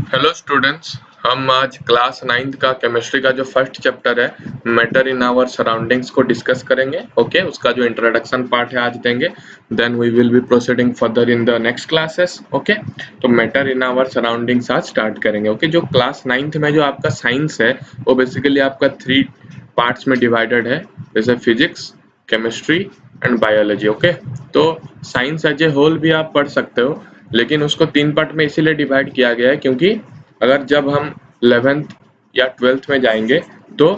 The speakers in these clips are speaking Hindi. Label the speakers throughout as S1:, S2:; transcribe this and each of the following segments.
S1: हेलो स्टूडेंट्स, हम आज क्लास 9th का केमिस्ट्री का जो फर्स्ट चैप्टर है मैटर इन आवर सराउंडिंग्स को डिस्कस करेंगे। ओके, उसका जो इंट्रोडक्शन पार्ट है आज देंगे, then we will be proceeding further in the next classes. Okay, तो मैटर इन आवर सराउंडिंग्स आज स्टार्ट करेंगे। ओके, जो क्लास 9th में जो आपका साइंस है वो बेसिकली आपका 3 पार्ट्स में डिवाइडेड है, जैसे physics, chemistry and biology. Okay, तो साइंस एज ए होल भी आप पढ़ सकते हो, लेकिन उसको 3 पार्ट में इसीलिए डिवाइड किया गया है क्योंकि अगर जब हम 11th या 12th में जाएंगे तो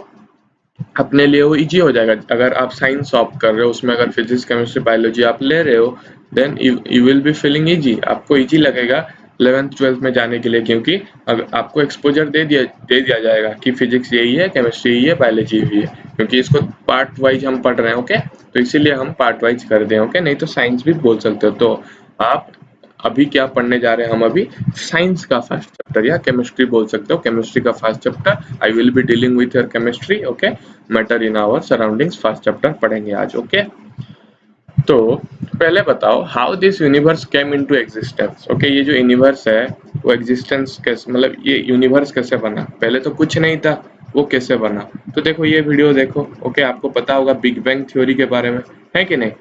S1: अपने लिए वो इजी हो जाएगा। अगर आप साइंस ऑप्ट कर रहे हो, उसमें अगर फिजिक्स केमिस्ट्री बायोलॉजी आप ले रहे हो, then you will be feeling easy, आपको इजी लगेगा 11th 12th में जाने के लिए, क्योंकि अगर आपको एक्सपोजर दे दिया जाएगा कि फिजिक्स यही है, केमिस्ट्री यही है, बायोलॉजी यही है, क्योंकि इसको पार्ट वाइज हम पढ़ रहे हैं। ओके, तो इसीलिए हम पार्ट वाइज कर दें। ओके, नहीं तो साइंस भी बोल सकते हो। तो आप अभी क्या पढ़ने जा रहे हैं, हम अभी साइंस का फर्स्ट चैप्टर या केमिस्ट्री बोल सकते हो, केमिस्ट्री का first chapter. I will be dealing with your chemistry. Okay, matter in our surroundings first chapter पढ़ेंगे आज। ओके, तो पहले बताओ how this universe came into existence. Okay, ये जो यूनिवर्स है वो एग्जिस्टेंस कैसे, मतलब ये यूनिवर्स कैसे बना? पहले तो कुछ नहीं था, वो कैसे बना? तो देखो ये वीडियो देखो। ओके, आपको पता होगा बिग बैंग थ्योरी के बारे में, है कि नहीं?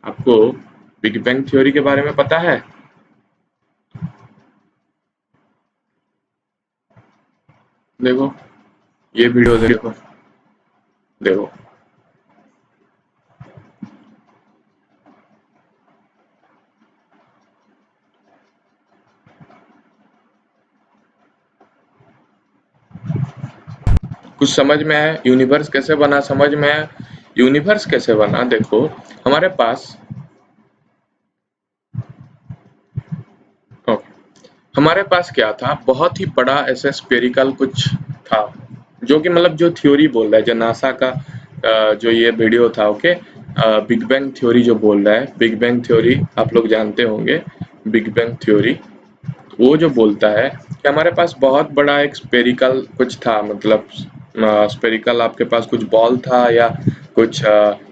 S1: आपको बिग बैंग थ्योरी के बारे में पता है? देखो ये वीडियो देखो, देखो कुछ समझ में आया? यूनिवर्स कैसे बना समझ में आया? यूनिवर्स कैसे बना, देखो हमारे पास, ओके, हमारे पास क्या था, बहुत ही बड़ा ऐसा स्फेरिकल कुछ था, जो कि मतलब जो थ्योरी बोल रहा है, जो नासा का जो ये वीडियो था। ओके, बिग बैंग थ्योरी जो बोल रहा है, बिग बैंग थ्योरी आप लोग जानते होंगे। बिग बैंग थ्योरी वो जो बोलता है कि हमारे पास बहुत बड़ा एक स्फेरिकल कुछ था, मतलब स्फेरिकल आपके पास कुछ बॉल था या कुछ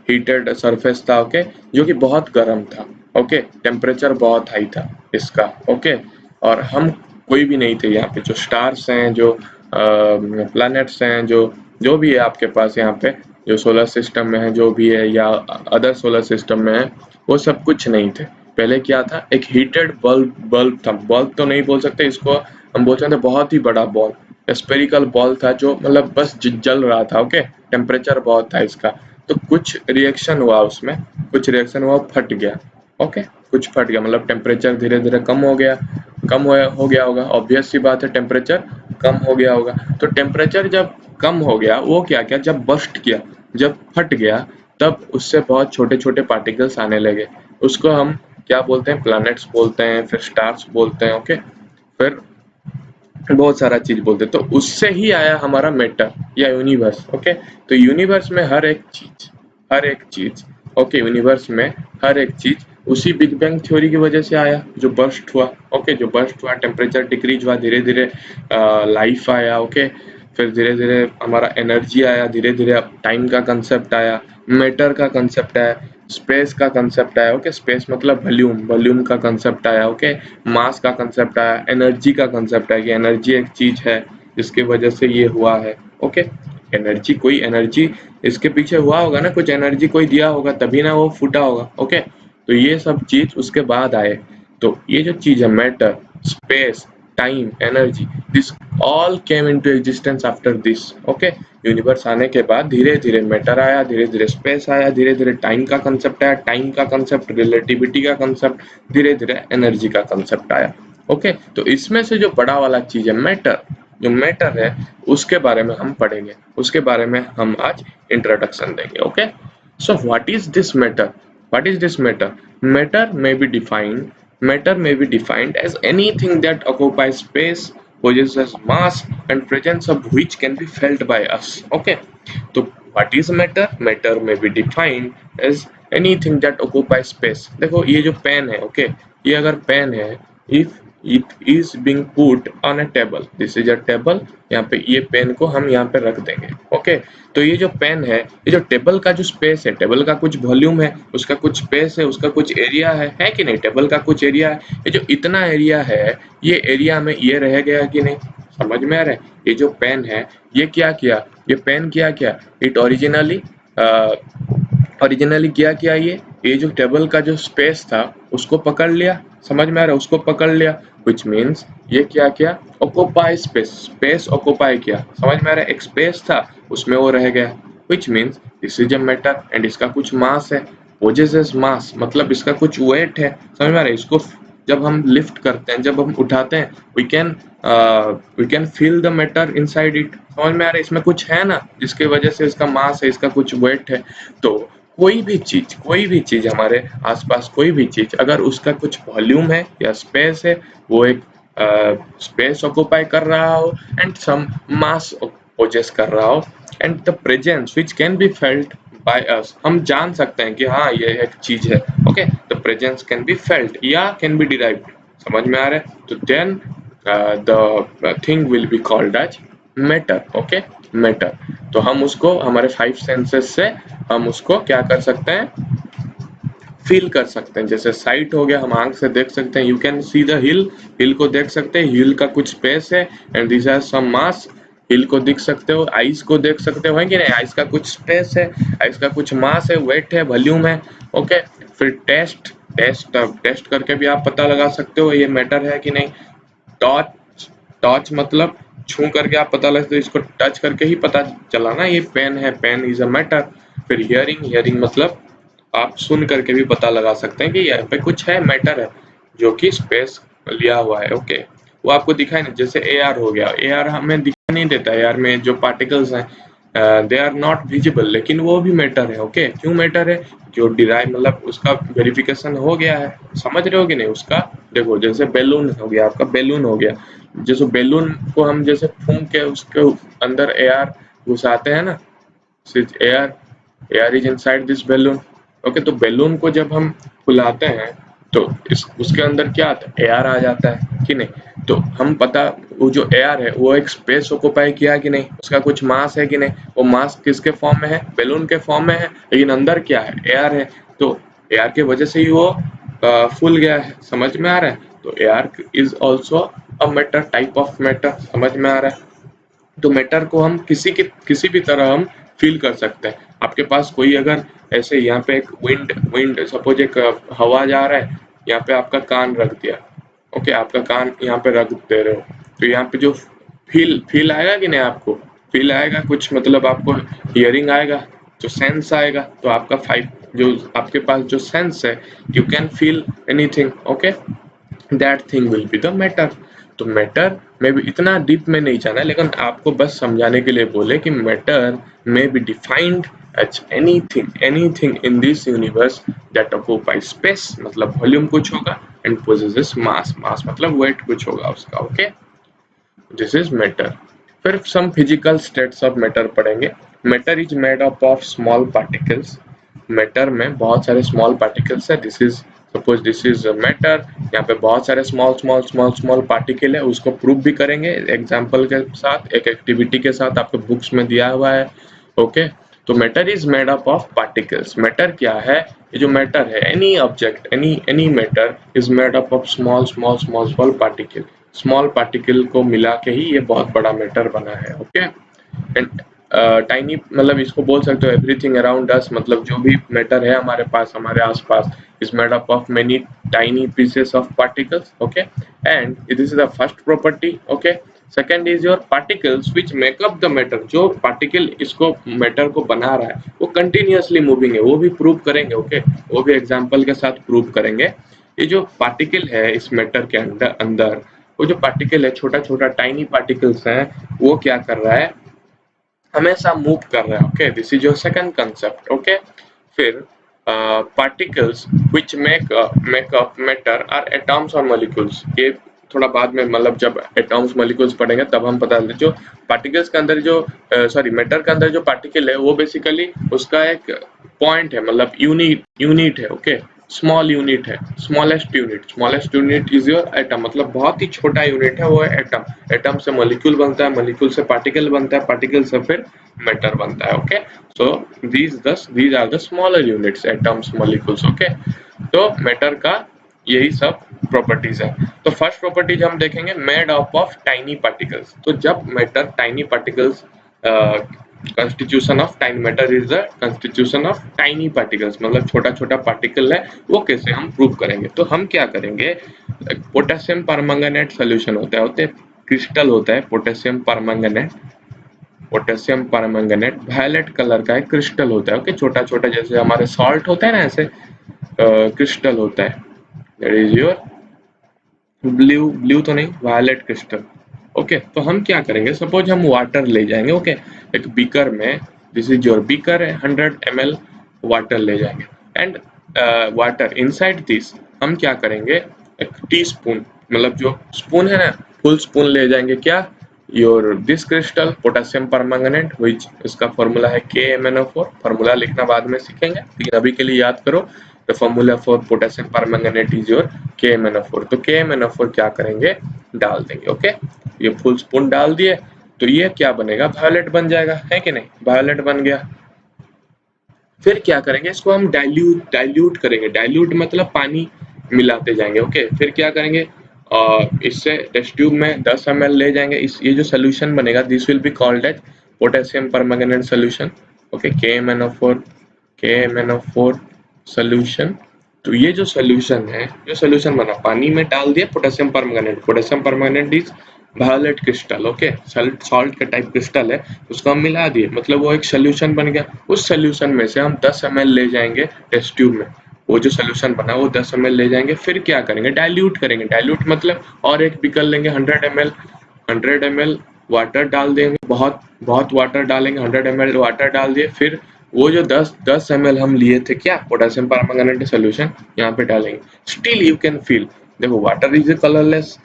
S1: हीटेड सरफेस था। ओके, जो कि बहुत गर्म था। ओके, टेम्परेचर बहुत हाई था इसका। ओके, और हम कोई भी नहीं थे यहाँ पे, जो स्टार्स हैं, जो प्लैनेट्स हैं, जो जो भी है आपके पास यहाँ पे, जो सोलर सिस्टम में है, जो भी है, या अदर सोलर सिस्टम में है, वो सब कुछ नहीं थे। पहले क्या था, एक हीटेड बल्ब बल्ब था, बल्ब तो नहीं बोल सकते इसको, हम बोल सकते बहुत ही बड़ा बॉल, स्पेरिकल बॉल था, जो मतलब बस जल रहा था। ओके, टेम्परेचर बहुत था इसका, तो कुछ रिएक्शन हुआ उसमें, कुछ रिएक्शन हुआ, फट गया। ओके, कुछ फट गया, मतलब टेम्परेचर धीरे धीरे कम हो गया, हो गया होगा, ऑब्वियस सी बात है, टेम्परेचर कम हो गया होगा। तो टेम्परेचर जब कम हो गया, वो क्या क्या, जब बस्ट किया, जब फट गया, तब उससे बहुत छोटे छोटे पार्टिकल्स आने लगे। उसको हम क्या बोलते हैं, प्लैनेट्स बोलते हैं, फिर स्टार्स बोलते हैं। ओके, फिर बहुत सारा चीज बोलते हैं, तो उससे ही आया हमारा मैटर या यूनिवर्स। ओके, तो यूनिवर्स में हर एक चीज, हर एक चीज, ओके, यूनिवर्स में हर एक चीज उसी बिग बैंग थ्योरी की वजह से आया, जो बस्ट हुआ। ओके, जो बस्ट हुआ, टेम्परेचर डिक्रीज हुआ, धीरे धीरे लाइफ आया। ओके, फिर धीरे धीरे हमारा एनर्जी आया, धीरे धीरे टाइम का कंसेप्ट आया, मैटर का कंसेप्ट आया, स्पेस का कंसेप्ट आया। ओके, स्पेस मतलब वॉल्यूम, वॉल्यूम का कंसेप्ट आया। ओके, मास का कंसेप्ट आया, एनर्जी का कंसेप्ट आया कि एनर्जी एक चीज है जिसकी वजह से ये हुआ है। ओके, एनर्जी, कोई एनर्जी इसके पीछे हुआ होगा ना, कुछ एनर्जी कोई दिया होगा, तभी ना वो फूटा होगा। ओके, तो ये सब चीज उसके बाद आए। तो ये जो चीज है, matter, space, time, energy, this all came into existence after this. Okay, universe आने के बाद धीरे धीरे मैटर आया, धीरे धीरे स्पेस आया, धीरे धीरे टाइम का कंसेप्ट आया, टाइम का कंसेप्ट, रिलेटिविटी का कंसेप्ट, धीरे धीरे एनर्जी का कंसेप्ट आया। ओके, तो इसमें से जो बड़ा वाला चीज है मैटर, जो मैटर है, उसके बारे में हम पढ़ेंगे, उसके बारे में हम आज इंट्रोडक्शन देंगे। Okay, so what is this matter? What is this matter? Matter may be defined as anything that occupies space, possesses mass, and presence of which can be felt by us. Okay, तो what is matter? Matter may be defined as anything that occupies space. देखो ये जो पेन है, ओके, ये अगर पेन है, if it is being put on a table, this is a table, यहाँ पे ये पेन को हम यहाँ पे रख देंगे। ओके, तो ये जो पेन है, ये जो टेबल का जो स्पेस है, टेबल का कुछ वॉल्यूम है, उसका कुछ स्पेस है, उसका कुछ एरिया है कि नहीं? टेबल का कुछ एरिया है, ये जो इतना एरिया है, ये एरिया में ये रह गया कि नहीं? समझ में आ रहा है? ये जो पेन है, ये क्या किया, ये पेन क्या किया, इट ओरिजिनली क्या किया, ये जो टेबल का जो स्पेस था उसको पकड़ लिया। समझ में आ रहा है? उसको पकड़ लिया, which means ये क्या किया, ऑक्यूपाई स्पेस, स्पेस ऑक्यूपाई किया। समझ में आ रहा है? एक स्पेस था उसमें वो रह गया, which means this is a matter and इसका कुछ मास है, पोजेसेस मास, मतलब इसका कुछ वेट है। समझ में आ रहा है? इसको जब हम लिफ्ट करते हैं, जब हम उठाते हैं, we can feel the matter inside it. समझ में आ रहा है? इसमें कुछ है ना, जिसकी वजह से इसका मास है, इसका कुछ वेट है। तो कोई भी चीज हमारे आसपास, कोई भी चीज अगर उसका कुछ वॉल्यूम है या स्पेस है, वो एक स्पेस ऑक्यूपाई कर रहा हो एंड सम मास पोजेस कर रहा हो, and the presence which can be felt by us, हम जान सकते हैं कि हाँ ये एक चीज है। Okay, the presence can be felt या कैन बी डिराइव्ड। समझ में आ रहा है? तो then the thing will be called as matter. Okay, matter. तो हम उसको हमारे 5 सेंसेस से हम उसको क्या कर सकते हैं, फील कर सकते हैं। जैसे साइट हो गया, हम आंख से देख सकते हैं, you can see the hill, hill को देख सकते हैं, हिल का कुछ स्पेस है and this has some mass, hill को देख सकते हो। आइस को देख सकते हो, है कि नहीं? आइस का कुछ स्पेस है, आइस का कुछ मास है, वेट है, वॉल्यूम है। ओके, फिर टेस्ट करके भी आप पता लगा सकते हो ये मैटर है कि नहीं। टच, टच मतलब छू करके आप पता लगता है, इसको टच करके ही पता चला ना ये पेन है, पेन इज अ मैटर। फिर हियरिंग, हियरिंग मतलब आप सुन करके भी पता लगा सकते हैं कि यहाँ पे कुछ है, मैटर है, जो कि स्पेस लिया हुआ है। ओके, वो आपको दिखाई नहीं, जैसे एआर हो गया, एआर हमें दिखाई नहीं देता, एआर में जो पार्टिकल्स हैं दे आर नॉट विजिबल, लेकिन वो भी मैटर है। ओके, क्यों मैटर है? जो डिराइव मतलब उसका वेरिफिकेशन हो गया है। समझ रहे हो कि नहीं? उसका देखो, जैसे बैलून हो गया, आपका बैलून हो गया, जैसे बैलून को हम जैसे फूंक के उसके अंदर एआर घुसाते हैं ना, air, air is inside this balloon. Okay, तो बैलून को जब हम फुलाते हैं तो इस उसके अंदर क्या आता है, एयर आ जाता है कि नहीं? तो हम पता, वो जो एयर है वो एक स्पेस ऑक्यूपाई किया कि नहीं, उसका कुछ मास है कि नहीं, वो मास किसके फॉर्म में है, बैलून के फॉर्म में है, लेकिन अंदर क्या है, एयर है। तो एयर की वजह से ही वो फूल गया है। समझ में आ रहा है? तो air is also a matter, type of matter. समझ में आ रहा है? तो मैटर को हम किसी भी तरह हम फील कर सकते हैं। आपके पास कोई अगर ऐसे यहाँ पे एक विंड विंड सपोज एक हवा जा रहा है, यहाँ पे आपका कान रख दिया। ओके, आपका कान यहाँ पे रख दे रहे हो, तो यहाँ पे जो फील फील आएगा कि नहीं, आपको फील आएगा कुछ, मतलब आपको हियरिंग आएगा, जो सेंस आएगा। तो आपका 5 जो आपके पास जो सेंस है, you can feel anything. Okay, that thing will be the matter. तो मैटर में भी इतना डीप में नहीं जाना है, लेकिन आपको बस समझाने के लिए बोले कि मैटर में be defined as anything in this universe that occupy space, मतलब वॉल्यूम कुछ होगा, एंड पोजेसेस मास, मास मतलब वेट कुछ होगा उसका। Okay, this is matter. फिर some physical states of matter पढ़ेंगे। Matter is made up of small particles, matter में बहुत सारे स्मॉल पार्टिकल्स है। This is suppose this is matter, यहाँ पे बहुत सारे स्मॉल पार्टिकल है, उसको प्रूव भी करेंगे एग्जांपल के साथ, एक एक्टिविटी के साथ, आपके बुक्स में दिया हुआ है। ओके, तो matter is made up of particles. Matter क्या है? ये जो मैटर है, any object, any matter is made up of small particle, small particle को मिला के ही ये बहुत बड़ा मैटर बना है। ओके, एंड टाइनी मतलब इसको बोल सकते हो एवरीथिंग अराउंड अस, मतलब जो भी मैटर है हमारे पास, हमारे आसपास, is made up of many tiny pieces of particles. Okay, and this is the first property. Okay, second is your particles which make up the matter, जो पार्टिकल इसको मैटर को बना रहा है वो कंटिन्यूअसली मूविंग है, वो भी प्रूव करेंगे। ओके, वो भी एग्जांपल के साथ प्रूव करेंगे। ये जो पार्टिकल है इस मैटर के अंदर वो जो पार्टिकल है, छोटा छोटा टाइनी पार्टिकल्स हैं, वो क्या कर रहा है, हमेशा मूव कर रहा है। Okay, this is your second concept. Okay, फिर particles which make up matter are atoms और मॉलिक्यूल्स, ये थोड़ा बाद में, मतलब जब एटम्स मॉलिक्यूल्स पढ़ेंगे तब हम पता चलते। जो पार्टिकल्स के अंदर जो सॉरी मैटर के अंदर जो पार्टिकल है वो बेसिकली उसका एक पॉइंट है, मतलब यूनिट है। ओके, स्मॉल यूनिट है, smallest unit is your atom, मतलब बहुत ही छोटा यूनिट है वो है एटम। एटम से मॉलिक्यूल बनता है, मॉलिक्यूल से पार्टिकल बनता है, पार्टिकल से फिर मैटर बनता है। Okay, so these are the smaller units, atoms, molecules. Okay, तो मैटर का यही सब प्रॉपर्टीज है। तो फर्स्ट प्रॉपर्टीज हम देखेंगे, made up of tiny particles. तो जब matter tiny particles, constitution of tiny matter is the constitution of tiny particles, मतलब छोटा छोटा पार्टिकल है, वो कैसे हम प्रूव करेंगे। तो हम क्या करेंगे, पोटेशियम परमंगनेट सोल्यूशन होता है क्रिस्टल होता है पोटेशियम परमंगनेट, पोटेशियम परमंगनेट वायलेट कलर का एक क्रिस्टल होता है। ओके, छोटा छोटा जैसे हमारे सॉल्ट होता है ना, ऐसे क्रिस्टल होता है। दैट इज योर ब्लू तो नहीं, वायलेट क्रिस्टल। ओके, तो हम क्या करेंगे, सपोज हम वाटर ले जाएंगे। ओके, एक बीकर में, दिस इज योर बीकर है, 100 ml वाटर ले जाएंगे, एंड वाटर इनसाइड दिस हम क्या करेंगे, एक टी स्पून, मतलब जो स्पून है ना, फुल स्पून ले जाएंगे। क्या, योर दिस क्रिस्टल पोटेशियम परमंगनेट, विच इसका फॉर्मूला है KMnO4। फॉर्मूला लिखना बाद में सीखेंगे, लेकिन अभी के लिए याद करो, the formula for potassium permanganate is your KMnO4। तो KMnO4 क्या करेंगे, डाल देंगे। ओके, ये फुल स्पून डाल दिए, तो ये क्या बनेगा, वायलेट बन जाएगा, है कि नहीं, वायलेट बन गया। फिर क्या करेंगे, इसको हम डाइल्यूट करेंगे। डाइल्यूट मतलब पानी मिलाते जाएंगे। ओके, फिर क्या करेंगे, इससे टेस्ट ट्यूब में 10 ml ले जाएंगे। इस ये जो सोल्यूशन बनेगा, this will be called as potassium permanganate solution. Okay, KMnO4 solution. तो ये जो सोल्यूशन है, जो सोल्यूशन बना, पानी में डाल दिया potassium permanganate is violet crystal. Okay, salt का टाइप क्रिस्टल है, उसको हम मिला दिए, मतलब वो एक सोल्यूशन बन गया। उस सोल्यूशन में से हम 10 ml ले जाएंगे टेस्ट ट्यूब में, वो जो सोल्यूशन बना वो 10 ml ले जाएंगे। फिर क्या करेंगे, डाइल्यूट करेंगे। डाइल्यूट मतलब और एक बीकर लेंगे, 100 ml वाटर डाल देंगे, बहुत बहुत वाटर डालेंगे, 100 ml वाटर डाल दिए। फिर वो जो 10 ml हम लिए थे, क्या, पोटेशियम परमंगनेट सोल्यूशन, यहाँ पे डालेंगे। स्टिल यू कैन फील, देखो वाटर इज कलरलेस,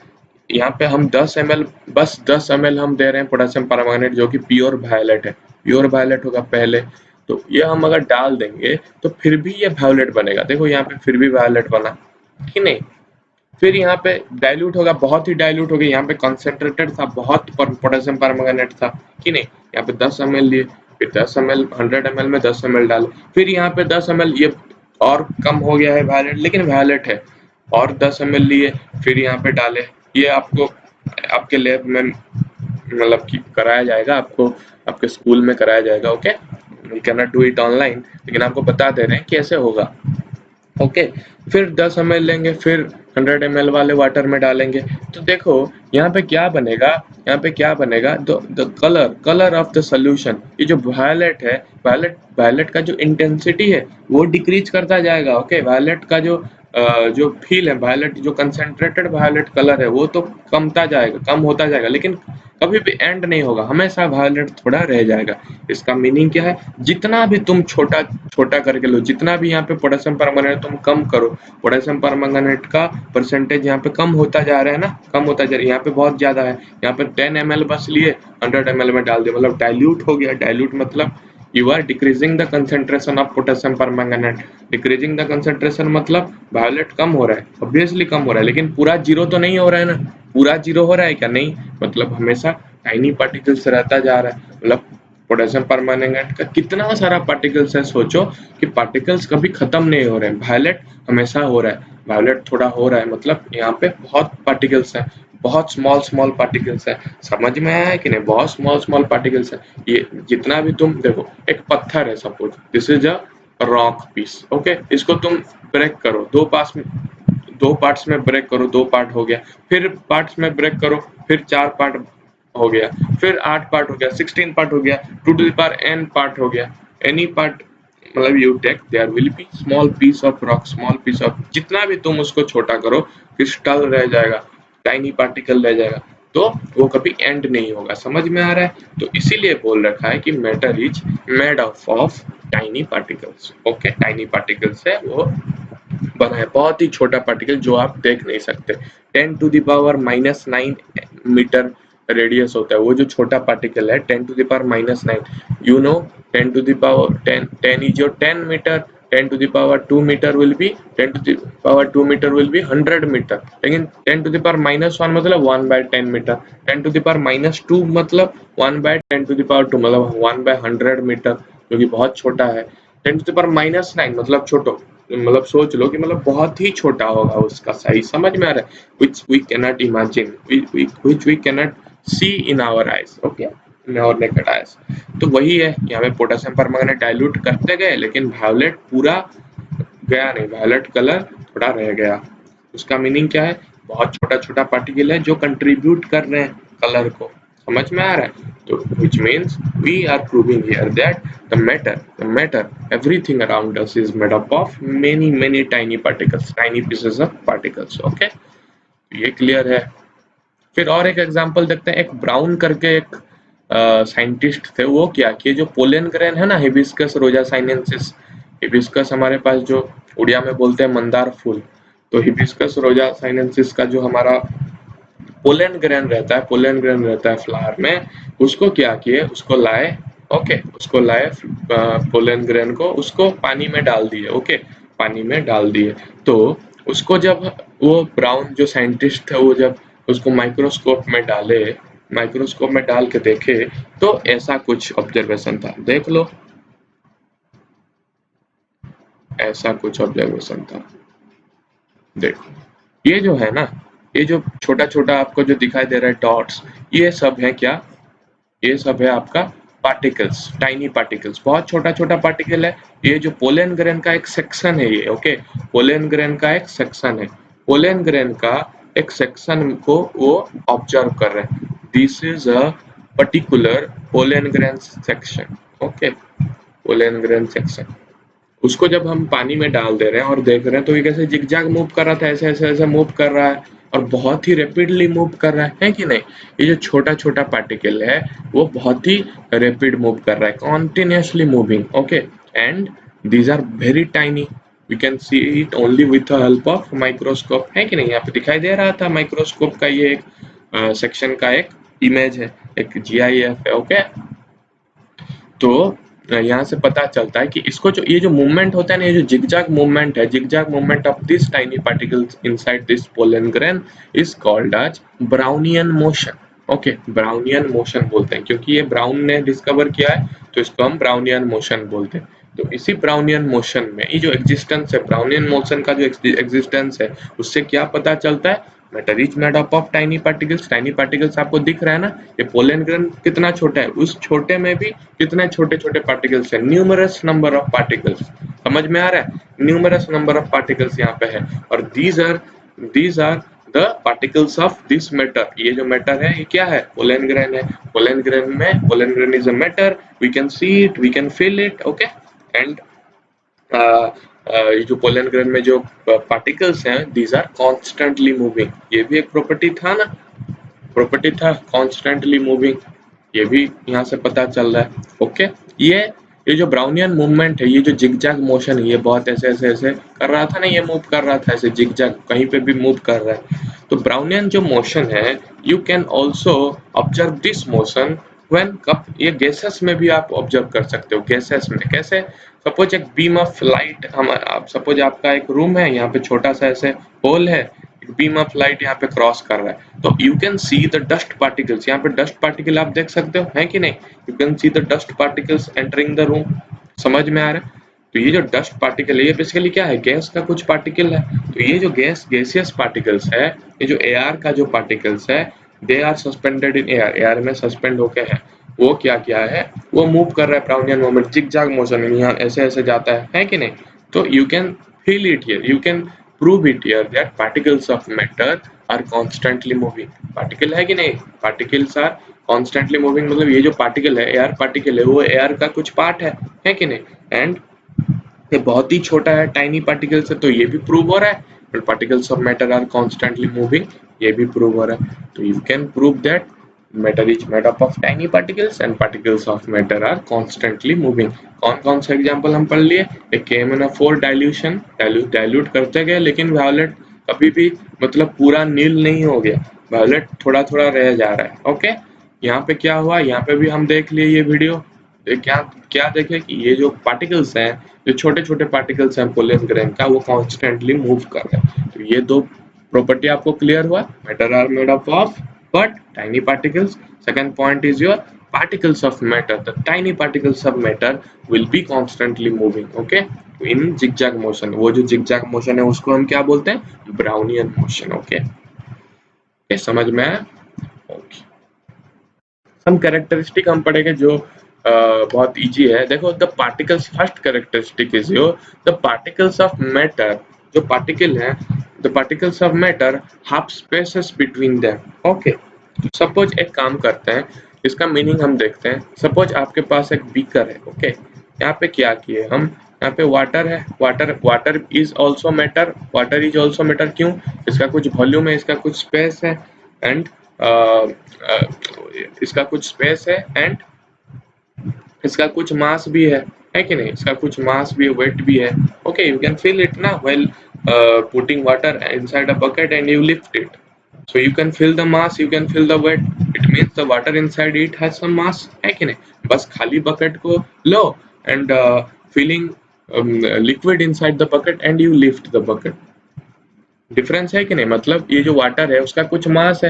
S1: यहाँ पे हम 10 ml, बस 10 ml हम दे रहे हैं पोटेशियम परमंगनेट, जो कि प्योर वायलेट है, प्योर वायलेट होगा पहले। तो ये हम अगर डाल देंगे तो फिर भी ये वायलेट बनेगा। देखो यहाँ पे फिर भी वायलेट बना कि नहीं। फिर यहाँ पे डाइल्यूट होगा, बहुत ही डाइल्यूट हो गया, यहाँ पे कंसेंट्रेटेड था, बहुत पोटेशियम परमंगनेट था कि नहीं। यहाँ पे 10 ml लिए, फिर 10 ml, 100 ml में 10 ml डाले, फिर यहाँ पे 10 ml, ये और कम हो गया है वायलेट, लेकिन वायलेट है, और 10 ml लिए, फिर यहाँ पे डाले। ये आपको आपके लैब में मतलब कि कराया जाएगा, आपको आपके स्कूल में कराया जाएगा। Okay, you can not do it online, लेकिन आपको बता दे रहे हैं कैसे होगा। ओके, फिर 10 ml लेंगे, फिर 100 ml वाले वाटर में डालेंगे। तो देखो यहाँ पे क्या बनेगा, यहाँ पे क्या बनेगा, the colour of the solution, ये जो वायलेट है, वायलेट का जो इंटेंसिटी है वो डिक्रीज करता जाएगा। ओके, वायलेट का जो फील है, वायलेट जो कंसेंट्रेटेड वायलेट कलर है, वो तो कम होता जाएगा, लेकिन कभी भी एंड नहीं होगा, हमेशा वायलेट थोड़ा रह जाएगा। इसका मीनिंग क्या है, जितना भी तुम छोटा छोटा करके लो, जितना भी यहाँ पे पोटेशियम परमंगनेट तुम कम करो, पोटेशियम परमंगनेट का परसेंटेज यहाँ पे कम होता जा रहा है ना, कम होता जा रहा है। यहाँ पे बहुत ज्यादा है, यहाँ पे 10 ml बस लिए, 100 ml में डाल दिया, मतलब डाइल्यूट हो गया। डाइल्यूट मतलब you are decreasing the concentration of potassium permanganate. Decreasing the concentration मतलब वायलेट कम हो रहा है, ऑब्वियसली कम हो रहा है, लेकिन पूरा जीरो तो नहीं हो रहा है ना। पूरा जीरो हो रहा है क्या, नहीं, मतलब हमेशा टाइनी पार्टिकल्स रहता जा रहा है। मतलब पोटेशियम परमैंगनेट का कितना सारा पार्टिकल्स है, सोचो कि पार्टिकल्स कभी खत्म नहीं हो रहे हैं, वायलेट हमेशा हो रहा है, वायलेट थोड़ा हो रहा है, मतलब यहाँ पे बहुत पार्टिकल्स है, बहुत स्मॉल पार्टिकल्स है। समझ में आया है कि नहीं, बहुत स्मॉल पार्टिकल्स है। ये जितना भी तुम देखो, एक पत्थर है, suppose this is a rock piece. Okay, इसको तुम ब्रेक करो, दो पार्ट्स में ब्रेक करो, 2 पार्ट हो गया, फिर पार्ट्स में ब्रेक करो, फिर 4 पार्ट हो गया, फिर 8 पार्ट हो गया, 16 पार्ट हो गया, 2 to the power n part हो गया। एनी पार्ट मतलब you take, there will be small piece of rock, small piece of, जितना भी तुम उसको छोटा करो, क्रिस्टल रह जाएगा, टाइनी पार्टिकल रह जाएगा, तो वो कभी एंड नहीं होगा। समझ में आ रहा है, तो इसीलिए बोल रखा है कि matter is made of tiny particles. Okay, tiny particles है वो बना है, बहुत ही छोटा पार्टिकल जो आप देख नहीं सकते। 10 to the power -9 metre radius होता है वो जो छोटा पार्टिकल है, 10 to the power -9, you know, 10 to the power 10 is your 10 metre, 10 to the power 2 metre will be 10 to the power 2 metre will be 100 metre, लेकिन 10 to the power -1 मतलब 1 by 10 metre, 10 to the power -2 मतलब 1 by 10 to the power 2 मतलब 1 by 100 मीटर, जो कि बहुत छोटा है। 10 to the power -9 मतलब छोटो, मतलब सोच लो कि मतलब बहुत ही छोटा होगा उसका साइज, समझ में आ रहा है? which we cannot imagine, which we cannot see in our eyes, okay, in our naked eyes। तो वही है, यहाँ पे पोटेशियम परमैंगनेट डाइल्यूट करते गए, लेकिन वायलेट पूरा गया नहीं, वायलेट कलर थोड़ा रह गया। उसका मीनिंग क्या है? बहुत छोटा छोटा पार्टिकल है जो कंट्रीब्यूट कर रहे हैं कलर को, समझ में आ रहा है? तो which means we are proving here that the matter everything around us is made up of many tiny particles, tiny pieces of particles, okay। ये क्लियर है। फिर और एक एग्जांपल देखते हैं। एक ब्राउन करके एक साइंटिस्ट थे, वो क्या किए, जो पोलन ग्रेन है ना, हिबिस्कस रोजा साइनेंसिस, हिबिस्कस हमारे पास जो उड़िया में बोलते हैं मंदार फूल, तो हिबिस्कस रोजा साइनेंसिस का जो हमारा पोलन ग्रेन रहता है, पोलन ग्रेन रहता है फ्लावर में, उसको क्या किए, उसको लाए, ओके, उसको लाए पोलन ग्रेन को, उसको पानी में डाल दिए, ओके, पानी में डाल दिए। तो उसको जब वो ब्राउन जो साइंटिस्ट है, वो जब उसको माइक्रोस्कोप में डाले, माइक्रोस्कोप में डाल के देखे, तो ऐसा कुछ ऑब्जर्वेशन था, देख लो, ऐसा कुछ ऑब्जर्वेशन था। देखो, ये जो है ना, ये जो छोटा छोटा आपको जो दिखाई दे रहा है डॉट्स, ये सब है क्या? ये सब है आपका पार्टिकल्स, टाइनी पार्टिकल्स, बहुत छोटा छोटा पार्टिकल है। ये जो पोलन ग्रेन का एक सेक्शन है ये, ओके, पोलन ग्रेन का एक सेक्शन है, पोलन ग्रेन का एक सेक्शन को वो ऑब्जर्व कर रहे हैं। This is a particular pollen grain section, okay, pollen grain section. उसको जब हम पानी में डाल दे रहे हैं और देख रहे हैं, तो ये कैसे जिगजैग मूव कर रहा था, ऐसे ऐसे ऐसे मूव कर रहा है, और बहुत ही रैपिडली मूव कर रहा है कि नहीं? ये जो छोटा छोटा पार्टिकल है, वो बहुत ही रैपिड मूव कर रहा है, continuously moving, okay, and these are very tiny, we can see it only with the help of microscope, है कि नहीं? यहाँ पे दिखाई दे रहा था माइक्रोस्कोप का ये एक सेक्शन का एक इमेज है, एक GIF है, ओके। तो यहाँ से पता चलता है कि इसको जो ये जो मूवमेंट होता है ना, ये जो जिगजैग मूवमेंट है, zigzag movement of this tiny particles inside this pollen grain is called as Brownian motion, okay, Brownian motion बोलते हैं, क्योंकि ये ब्राउन ने डिस्कवर किया है, तो इसको हम ब्राउनियन मोशन बोलते हैं। तो इसी ब्राउनियन मोशन में ये जो एग्जिस्टेंस है, ब्राउनियन मोशन का जो एग्जिस्टेंस है, उससे क्या पता चलता है? Matter is made up of tiny particles. Tiny particles आपको दिख रहा है ना, ये पोलन ग्रेन कितना छोटा है, उस छोटे में भी कितने छोटे छोटे पार्टिकल्स है, न्यूमरस नंबर ऑफ पार्टिकल्स, समझ में आ रहा है? न्यूमरस नंबर ऑफ पार्टिकल्स यहाँ पे है, और these are the particles of this matter. ये जो मैटर है, ये क्या है? पोलन ग्रेन है। पोलन ग्रेन में, pollen grain is a matter, we can see it, we can feel it, okay, and ये जो पोलन ग्रेन में जो पार्टिकल्स हैं, दीज आर कॉन्स्टेंटली मूविंग। ये भी एक प्रॉपर्टी था ना, प्रॉपर्टी था कॉन्स्टेंटली मूविंग, ये भी यहाँ से पता चल रहा है, ओके। ये जो ब्राउनियन मूवमेंट है, ये जो जिगजैग मोशन है, ये बहुत ऐसे ऐसे ऐसे कर रहा था ना, ये मूव कर रहा था ऐसे जिगजैग, कहीं पे भी मूव कर रहा है। तो ब्राउनियन जो मोशन है, you can also observe this motion when cup, ये गैसेस में भी आप ऑब्जर्व कर सकते हो। गैसेस में कैसे? सपोज एक बीम ऑफ लाइट, हम आप सपोज आपका एक रूम है, यहाँ पे छोटा सा ऐसे होल है, एक बीम ऑफ लाइट यहाँ पे क्रॉस कर रहा है, तो you can see the dust particles, यहाँ पे डस्ट पार्टिकल आप देख सकते हो, है कि नहीं? You can see the dust particles entering the room, समझ में आ रहा है? तो ये जो डस्ट पार्टिकल है, ये बेसिकली क्या है? गैस का कुछ पार्टिकल है। तो ये जो गैसियस पार्टिकल्स है, ये जो एयर का जो पार्टिकल्स है, they are suspended in air, air में सस्पेंड होके है, वो क्या क्या है, वो मूव कर रहा है, ब्राउनियन मूवमेंट, जिगजैग मोशन, यहाँ ऐसे ऐसे जाता है कि नहीं? तो you can feel it here, you can prove it here that particles of matter are constantly moving। Particle है कि नहीं? पार्टिकल्स आर constantly moving, मतलब ये जो पार्टिकल है, एयर पार्टिकल है, वो एयर का कुछ पार्ट है कि नहीं? एंड ये बहुत ही छोटा है, टाइनी पार्टिकल्स है, तो ये भी प्रूव हो रहा है, particles of matter are constantly moving, ये भी प्रूव हो रहा है। तो you can prove that matter is made up of tiny particles and particles of matter are constantly moving। कौन कौन से एग्जांपल हम पढ़ लिए? एक KMnO4 डाइल्यूशन, डाइल्यूट करते गए, लेकिन वायोलेट कभी भी मतलब पूरा नील नहीं हो गया, वायोलेट थोड़ा थोड़ा रह जा रहा है, ओके। यहाँ पे क्या हुआ, यहाँ पे भी हम देख लिए ये वीडियो, क्या क्या देखे कि ये जो पार्टिकल्स हैं, जो छोटे छोटे पार्टिकल्स हैं पोलन ग्रेन का, वो कॉन्स्टेंटली मूव कर रहे हैं। तो ये दो प्रॉपर्टी आपको क्लियर हुआ। Matter are made up of but tiny particles. Second point is your particles of matter, the tiny particles of matter will be constantly moving, okay, in zigzag motion। वो जो zigzag motion है उसको हम क्या बोलते हैं? Brownian motion, okay। समझ में आया? okay। सम कैरेक्टरिस्टिक हम पढ़ेंगे जो बहुत इजी है। देखो, the particles, first characteristic is your the particles of matter. जो पार्टिकल है, the particles of matter have spaces between them, okay. Suppose एक काम करते हैं, इसका मीनिंग हम देखते हैं। सपोज आपके पास एक बीकर है, ओके। यहाँ पे क्या किए हम, यहाँ पे वाटर है, water is also matter, water is also matter. क्यों? इसका कुछ वॉल्यूम है, इसका कुछ स्पेस है, एंड इसका कुछ स्पेस है, एंड इसका कुछ मास भी है कि नहीं? इसका कुछ मास भी है, वेट भी है, okay. You can feel it ना while putting water inside a bucket and you lift it. So you can feel the mass, you can feel the weight. It means the water inside it has some mass, है कि नहीं? बस खाली बकेट को लो and feeling liquid inside the bucket and you lift the bucket. Difference है कि नहीं? मतलब ये जो वाटर है उसका कुछ मास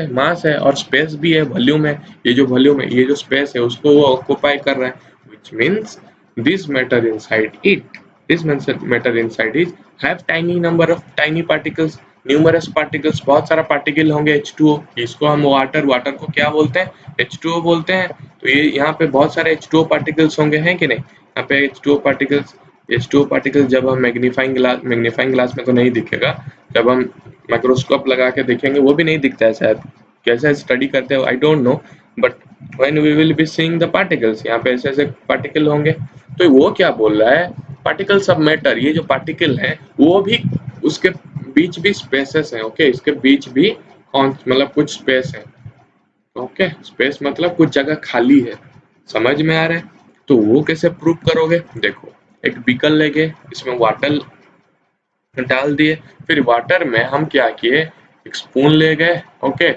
S1: है और स्पेस भी है, वॉल्यूम है। ये जो वॉल्यूम है, ये जो स्पेस है, उसको वो ऑक्यूपाई कर रहा है, which means this matter inside it, this matter inside it have tiny number of tiny particles, numerous particles, बहुत सारा पार्टिकल होंगे। H2O, इसको हम वाटर को क्या बोलते हैं? H2O बोलते हैं। तो ये यहाँ पे बहुत सारे H2O पार्टिकल्स होंगे, हैं कि नहीं? यहाँ पे H2O पार्टिकल्स जब हम मैग्नीफाइंग ग्लास में तो नहीं दिखेगा, जब हम माइक्रोस्कोप लगा के देखेंगे वो भी नहीं दिखता है शायद। कैसे स्टडी करते हो I don't know, but when we will be seeing the particles, यहाँ पे ऐसे ऐसे पार्टिकल होंगे। तो वो क्या बोल रहा है? पार्टिकल्स ऑफ मैटर, ये जो पार्टिकल है वो भी, उसके बीच भी स्पेसेस हैं, ओके। इसके बीच भी मतलब कुछ स्पेस है, ओके। स्पेस मतलब कुछ जगह खाली है। समझ में आ रहा है? तो वो कैसे प्रूव करोगे? देखो, एक बीकर लेके इसमें वाटर डाल दिए, फिर वाटर में हम क्या किए, एक स्पून ले गए, ओके।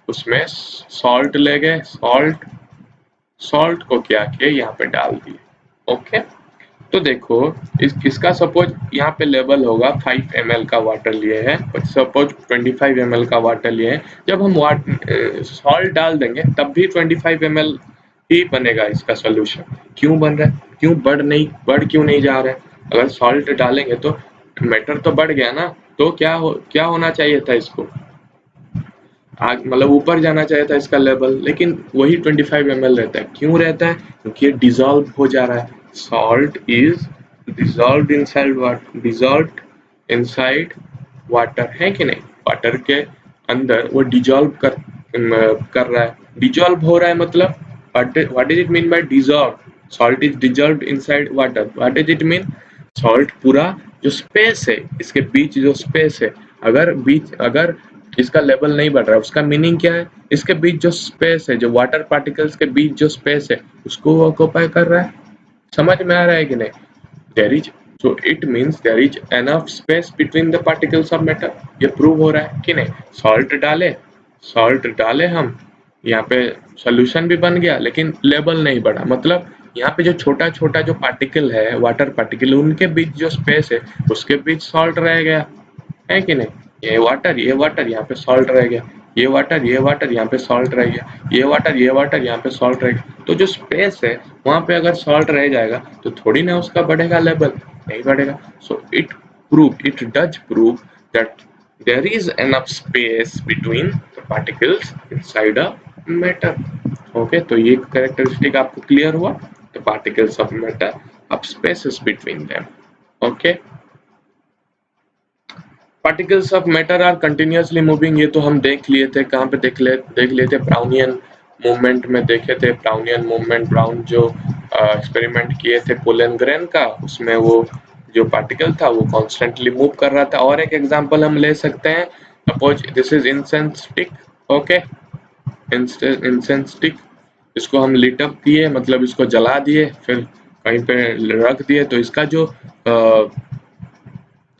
S1: उसमें सॉल्ट ले गए, सॉल्ट को क्या किए, यहाँ पे डाल दिए, ओके। तो देखो, इसका सपोज यहाँ पे लेवल होगा 5 ml का वाटर लिए है, सपोज 25 ml का वाटर लिए है। जब हम सॉल्ट डाल देंगे तब भी 25 ml ही बनेगा इसका सोल्यूशन। क्यों बन रहा है? बढ़ क्यों नहीं जा रहा है? अगर सॉल्ट डालेंगे तो मैटर तो बढ़ गया ना, तो क्या होना चाहिए था? इसको मतलब ऊपर जाना चाहिए था इसका लेवल, लेकिन वही 25 ml रहता है। क्यों रहता है? क्योंकि ये डिजॉल्व हो जा रहा है। Salt is dissolve inside water, है कि नहीं? वाटर के अंदर वो डिजॉल्व कर रहा है। डिजॉल्व हो रहा है मतलब what is it mean by dissolve? Salt is dissolve inside water, what is it mean? Salt पूरा जो स्पेस है, इसके बीच जो स्पेस है, अगर इसका लेवल नहीं बढ़ रहा है, उसका मीनिंग क्या है? इसके बीच जो स्पेस है, जो वाटर पार्टिकल्स के बीच जो स्पेस है, उसको वो ऑक्यूपाई कर रहा है। समझ में आ रहा है कि नहीं? There is, so it means there is enough space between the particles of matter. ये प्रूव हो रहा है कि नहीं? सॉल्ट डाले हम, यहाँ पे सोल्यूशन भी बन गया, लेकिन लेवल नहीं बढ़ा। मतलब यहाँ पे जो छोटा छोटा जो पार्टिकल है, वाटर पार्टिकल, उनके बीच जो स्पेस है, उसके बीच सॉल्ट रह गया, है कि नहीं? ये वाटर यहाँ पे सॉल्ट रह गया, ये वाटर यहाँ पे सॉल्ट रह गया, ये वाटर यहाँ पे सॉल्ट रह गया। तो जो स्पेस है वहां पे अगर सॉल्ट रह जाएगा तो थोड़ी ना उसका बढ़ेगा लेवल, नहीं बढ़ेगा। So it does prove that there is enough space between the particles inside a matter, okay। तो ये कैरेक्टरिस्टिक आपको क्लियर हुआ? the particles of matter have spaces between them, okay। Particles of matter are continuously moving, ये तो हम देख लिए थे। कहाँ पे देख लिए थे? ब्राउनियन मूवमेंट में देखे थे। ब्राउनियन मूवमेंट, ब्राउन जो एक्सपेरिमेंट किए थे पोलन ग्रेन का, उसमें वो जो पार्टिकल था वो कॉन्स्टेंटली मूव कर रहा था। और एक एग्जांपल हम ले सकते हैं, suppose this is incense stick, okay. Incense stick, इसको हम लिट अप किए, मतलब इसको जला दिए, फिर कहीं पे रख दिए, तो इसका जो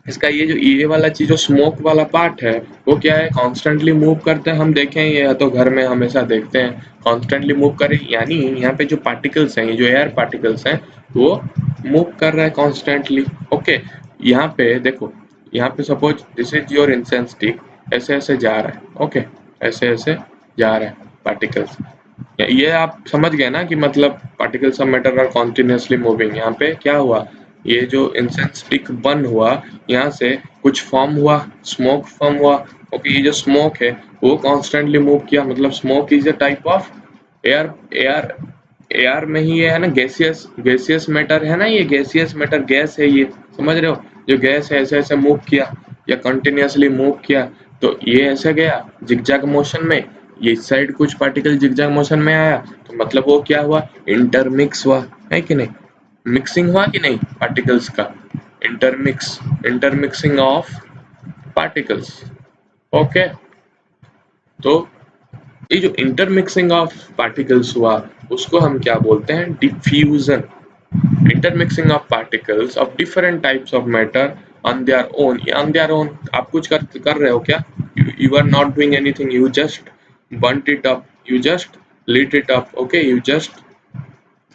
S1: इसका ये वाला चीज जो स्मोक वाला पार्ट है वो क्या है, कॉन्स्टेंटली मूव करते हैं। हम देखें ये तो घर में हमेशा देखते हैं कॉन्स्टेंटली मूव करे, यानी यहाँ पे जो पार्टिकल्स हैं, ये जो एयर पार्टिकल्स हैं वो मूव कर रहा है कॉन्स्टेंटली। ओके, यहाँ पे देखो, यहाँ पे suppose this is your incense stick, ऐसे ऐसे जा रहा है। ओके, ऐसे ऐसे जा रहा है पार्टिकल्स। ये आप समझ गए ना कि मतलब particles of matter are continuously moving. यहाँ पे क्या हुआ, ये जो इंसेंस स्टिक बर्न हुआ, यहाँ से कुछ फॉर्म हुआ, स्मोक फॉर्म हुआ। ओके, ये जो स्मोक है वो कॉन्स्टेंटली मूव किया, मतलब smoke is a type of air. Air air में ही ये है ना, गैसियस गैसियस मैटर है ना, ये गैसियस मैटर गैस है ये, समझ रहे हो। जो गैस है ऐसे ऐसे मूव किया या कंटिन्यूसली मूव किया, तो ये ऐसे गया जिगजैग मोशन में, ये इस साइड कुछ पार्टिकल जिगजैग मोशन में आया, तो मतलब वो क्या हुआ, इंटरमिक्स हुआ, है कि नहीं, मिक्सिंग हुआ कि नहीं पार्टिकल्स का, इंटरमिक्सिंग ऑफ पार्टिकल्स। ओके, तो ये जो इंटरमिक्सिंग ऑफ पार्टिकल्स हुआ उसको हम क्या बोलते हैं, diffusion. Intermixing of particles of different types of matter on their own. ये ऑन देयर ओन आप कुछ कर रहे हो क्या, you are not doing anything, you just burnt it up, you just lit it up। Okay, you just,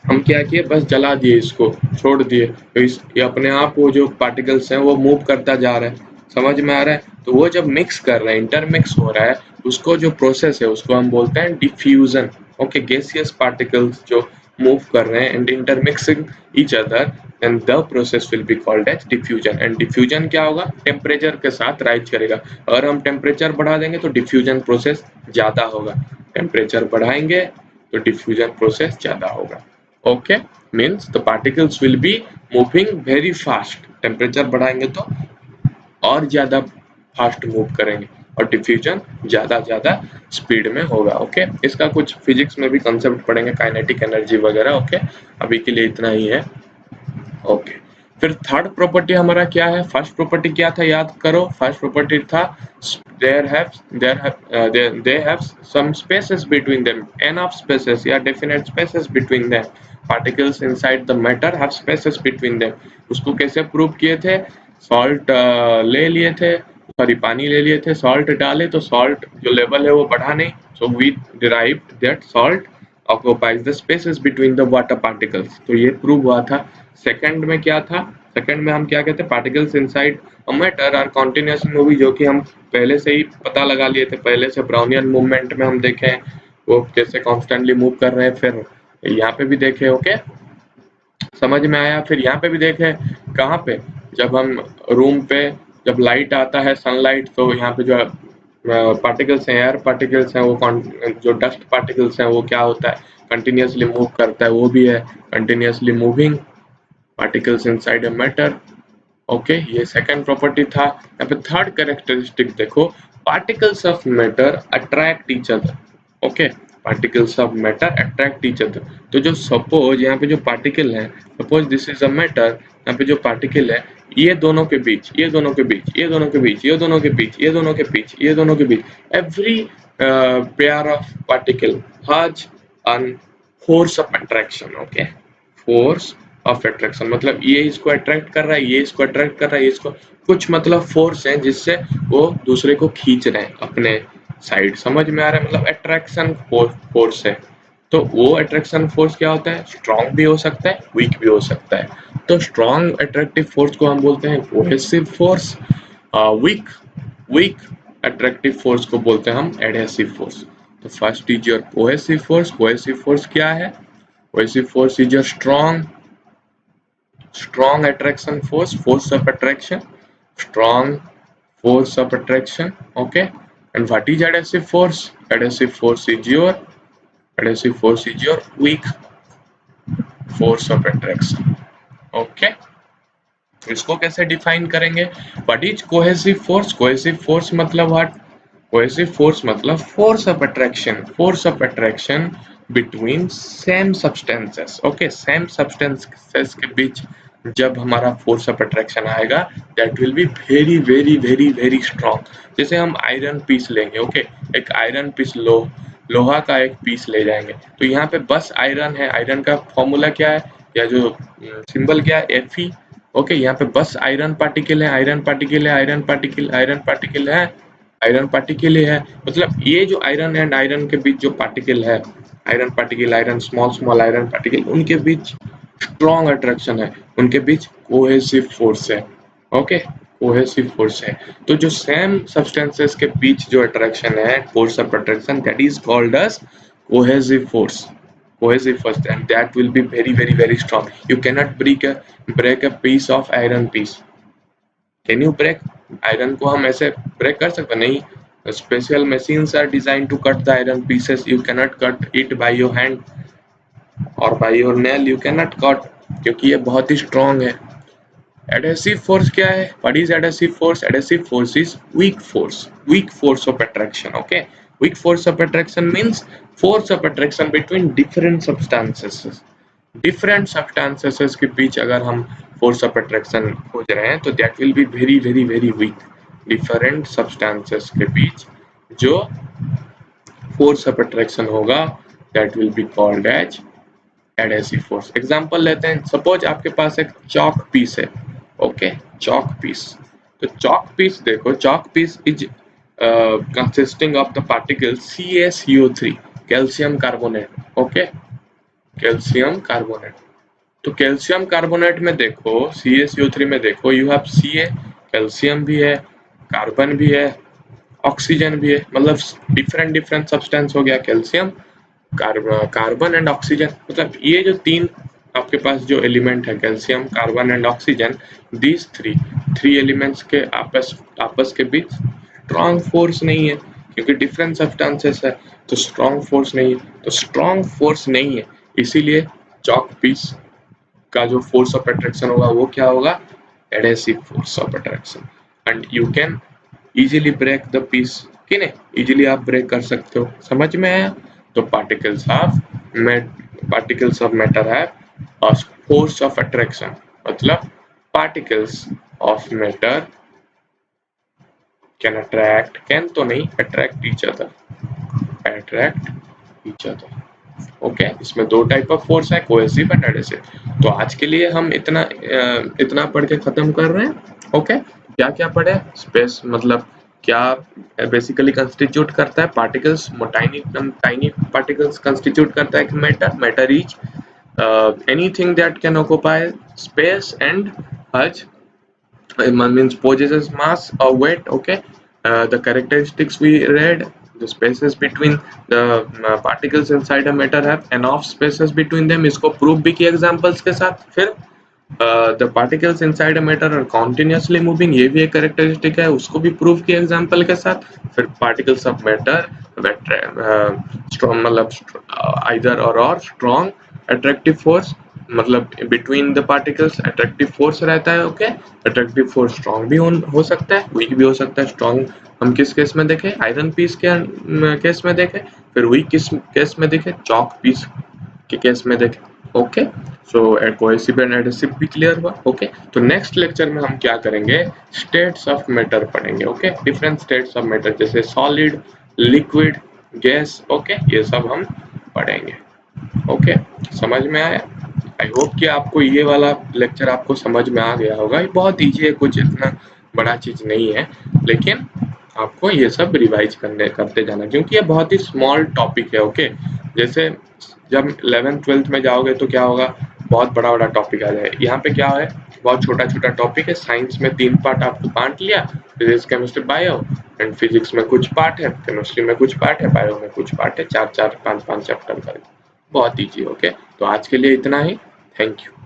S1: हम क्या किए, बस जला दिए, इसको छोड़ दिए, तो ये अपने आप वो जो पार्टिकल्स हैं वो मूव करता जा रहा है। समझ में आ रहा है। तो वो जब मिक्स कर रहा है, इंटरमिक्स हो रहा है, उसको जो प्रोसेस है उसको हम बोलते हैं डिफ्यूजन। ओके, गैसियस पार्टिकल्स जो मूव कर रहे हैं and intermixing each other, and the process will be called as diffusion. And diffusion क्या होगा, टेम्परेचर के साथ राइज करेगा। अगर हम टेम्परेचर बढ़ा देंगे तो डिफ्यूजन प्रोसेस ज्यादा होगा, टेम्परेचर बढ़ाएंगे तो डिफ्यूजन प्रोसेस ज्यादा होगा। Okay, means the particles will be moving very fast, temperature बढ़ाएंगे तो और ज्यादा फास्ट मूव करेंगे, और डिफ्यूजन ज्यादा ज्यादा स्पीड में होगा। ओके, इसका कुछ फिजिक्स में भी कंसेप्ट पढ़ेंगे, काइनेटिक एनर्जी वगैरह। ओके, अभी के लिए इतना ही है। ओके, फिर थर्ड प्रॉपर्टी हमारा क्या है, फर्स्ट प्रॉपर्टी क्या था याद करो, फर्स्ट प्रॉपर्टी था they have some spaces between them, enough spaces या definite spaces between them, particles inside the matter have spaces between them। उसको कैसे प्रूव किए थे, सॉल्ट ले लिए थे, सॉरी पानी ले लिए थे, सॉल्ट डाले तो सॉल्ट जो लेवल है वो बढ़ा नहीं, so we derived that salt occupies the spaces between the water particles। तो ये प्रूव हुआ था। सेकंड में क्या था, सेकंड में हम क्या कहते हैं, particles inside a matter are continuous moving, जो कि हम पहले से ही पता लगा लिए थे, पहले से ब्राउनियन मूवमेंट में हम देखे हैं वो कैसे कॉन्स्टेंटली मूव कर रहे हैं। फिर यहाँ पे भी देखे, ओके समझ में आया। फिर यहाँ पे भी देखे, कहाँ पे, जब हम रूम पे जब लाइट आता है सनलाइट, तो यहाँ पे जो पार्टिकल्स हैं, एयर पार्टिकल्स हैं, वो जो डस्ट पार्टिकल्स हैं वो क्या होता है, कंटिन्यूसली मूव करता है, वो भी है continuously moving particles inside a matter. Okay, ये सेकंड प्रॉपर्टी था। यहाँ पे थर्ड कैरेक्टरिस्टिक देखो, particles of matter attract each other. Okay, particles of matter attract each other. तो जो सपोज यहाँ पे जो पार्टिकल है, suppose this is a matter, यहाँ पे जो पार्टिकल है, ये दोनों के बीच, ये दोनों के बीच, ये दोनों के बीच, ये दोनों के बीच, ये दोनों के बीच, ये दोनों के बीच, every pair of particle has an force of attraction. Okay, force of attraction मतलब ये इसको अट्रैक्ट कर रहा है, ये इसको अट्रैक्ट कर रहा है, ये इसको, कुछ मतलब फोर्स है जिससे वो दूसरे को खींच रहे हैं अपने साइड। समझ में आ रहा है, मतलब अट्रैक्शन फोर्स है। तो वो अट्रैक्शन फोर्स क्या होता है, स्ट्रॉन्ग भी हो सकता है, वीक भी हो सकता है। तो स्ट्रॉन्ग अट्रैक्टिव फोर्स को हम बोलते हैं cohesive force, weak weak attractive force को बोलते हैं हम एडहेसिव फोर्स। तो first is your cohesive force. Cohesive force क्या है, cohesive force is your strong attraction force of attraction, strong force of attraction। Okay, and what is adhesive force, adhesive force is your weak force of attraction। Okay, इसको कैसे डिफाइन करेंगे, what is cohesive force, cohesive force मतलब व्हाट, कोहेसिव फोर्स मतलब force of attraction between same substances. Okay, same substances के बीच जब हमारा फोर्स ऑफ अट्रैक्शन आएगा, that will be very very very very strong. जैसे हम आयरन पीस लेंगे, ओके, एक आयरन पीस लोहा का एक पीस ले जाएंगे, तो यहाँ पे बस आयरन है, आयरन का फॉर्मूला क्या है या जो सिंबल क्या है, Fe। ओके, यहाँ पे बस आयरन पार्टिकल है, आयरन पार्टिकल है, आयरन पार्टिकल, आयरन पार्टिकल है, आयरन पार्टिकल है। मतलब ये जो आयरन एंड आयरन के बीच जो पार्टिकल है, iron particle, iron small small iron particle, उनके बीच स्ट्रॉन्ग अट्रैक्शन है, उनके बीच कोहेसिव फोर्स है। ओके, कोहेसिव फोर्स है। तो जो सेम सब्सटेंसेस के बीच जो अट्रैक्शन है, force of attraction, that is called as cohesive force, cohesive force, and that will be very strong. You cannot break a piece of iron piece. Can you break? Iron को हम ऐसे ब्रेक कर सकते नहीं। Special machines are designed to cut the iron pieces. You cannot cut it by your hand और by your nail. You cannot cut, क्योंकि ये बहुत ही स्ट्रॉन्ग है। एडहेसिव फोर्स क्या है? What is adhesive force? Adhesive force is weak force of attraction. Okay, weak force of attraction means force of attraction between different substances के बीच अगर हम force of attraction खोज रहे हैं तो that will be very weak. different substances के बीच जो force of attraction होगा that will be called as adhesive force. Example लेते हैं, सपोज आपके पास एक चॉक पीस है। Okay, chalk piece. तो चॉक पीस देखो, chalk piece is consisting of the particle CaCO3, calcium carbonate. Okay, calcium carbonate. तो कैल्शियम कार्बोनेट में देखो, CaCO3 में देखो, यू हैव Ca, कैल्शियम भी है, कार्बन भी है, ऑक्सीजन भी है। मतलब डिफरेंट सब्सटेंस हो गया, कैल्शियम, कार्बन एंड ऑक्सीजन। मतलब ये जो तीन आपके पास जो एलिमेंट है, calcium, carbon and oxygen, these three elements के आपस के बीच स्ट्रॉन्ग फोर्स नहीं है, क्योंकि डिफरेंट सब्सटेंसेस है तो स्ट्रॉन्ग फोर्स नहीं है। तो स्ट्रॉन्ग फोर्स नहीं है, इसीलिए चॉक पीस का जो फोर्स ऑफ अट्रैक्शन होगा वो क्या होगा? Adhesive force of attraction. And you can easily break the piece, कि नहीं, इजीली आप ब्रेक कर सकते हो। समझ में आया? तो particles of matter have a force of attraction, मतलब particles of matter can तो नहीं, attract each other। ओके, इसमें दो टाइप ऑफ फोर्स है, कोहेसिव एंड एडहेसिव। तो आज के लिए हम इतना पढ़ के खत्म कर रहे हैं। ओके, क्या क्या पढ़े? स्पेस मतलब क्या बेसिकली कंस्टिट्यूट करता है? पार्टिकल्स, टाइनी पार्टिकल्स कंस्टिट्यूट करता है matter is anything that can occupy space and has means possesses mass or weight. Okay, the characteristics we read, the spaces between the particles inside a matter have enough spaces between them, इसको प्रूव भी किया एग्जांपल्स के साथ। फिर the particles inside a matter are continuously moving, ये भी एक कैरेक्टरिस्टिक है, उसको भी प्रूव किया एग्जांपल के साथ। फिर particles of matter स्ट्रॉन्ग, मतलब either or strong attractive force, मतलब between the particles attractive force रहता है। ओके, अट्रैक्टिव फोर्स स्ट्रॉन्ग भी हो सकता है, वीक भी हो सकता है। स्ट्रॉन्ग हम किस केस में देखें? आयरन पीस के केस में देखें। फिर वीक किस केस में देखें? चॉक पीस के केस में देखें। Okay, so cohesive and adhesive भी क्लियर हुआ। ओके, तो नेक्स्ट लेक्चर में हम क्या करेंगे? स्टेट्स ऑफ मैटर पढ़ेंगे। Okay, different states of matter, जैसे सॉलिड, लिक्विड, गैस। ओके, ये सब हम पढ़ेंगे। ओके, समझ में आया? आई होप कि आपको ये वाला लेक्चर आपको समझ में आ गया होगा। ये बहुत ईजी है, कुछ इतना बड़ा चीज नहीं है, लेकिन आपको ये सब रिवाइज करते जाना, क्योंकि ये बहुत ही स्मॉल टॉपिक है। ओके, जैसे जब 11th-12th में जाओगे तो क्या होगा? बहुत बड़ा टॉपिक आ जाए। यहाँ पे क्या है? बहुत छोटा टॉपिक है। साइंस में 3 पार्ट आपको बांट लिया, physics, chemistry, bio. And physics में कुछ पार्ट है, केमिस्ट्री में कुछ पार्ट है, बायो में कुछ पार्ट है। 4-4, 5-5 चैप्टर का, बहुत ईजी। ओके, तो आज के लिए इतना ही। Thank you.